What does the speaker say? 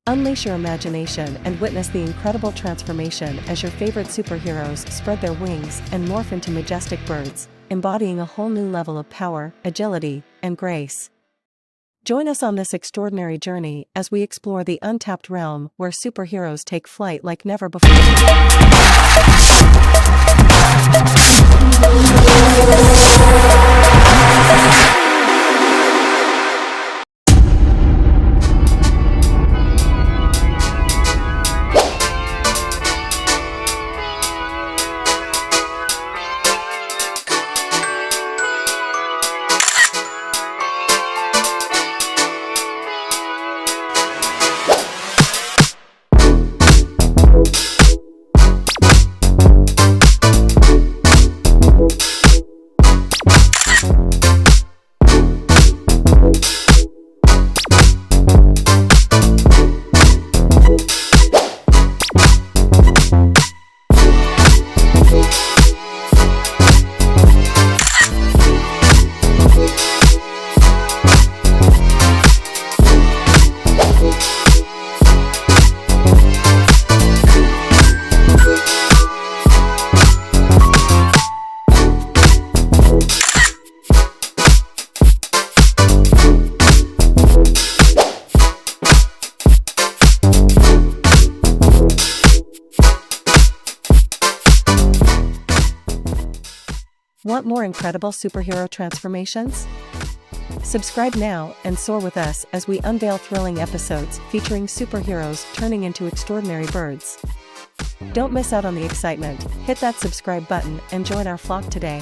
Unleash your imagination and witness the incredible transformation as your favorite superheroes spread their wings and morph into majestic birds, embodying a whole new level of power, agility, and grace. Join us on this extraordinary journey as we explore the untapped realm where superheroes take flight like never before. Want more incredible superhero transformations? Subscribe now and soar with us as we unveil thrilling episodes featuring superheroes turning into extraordinary birds. Don't miss out on the excitement. Hit that subscribe button and join our flock today.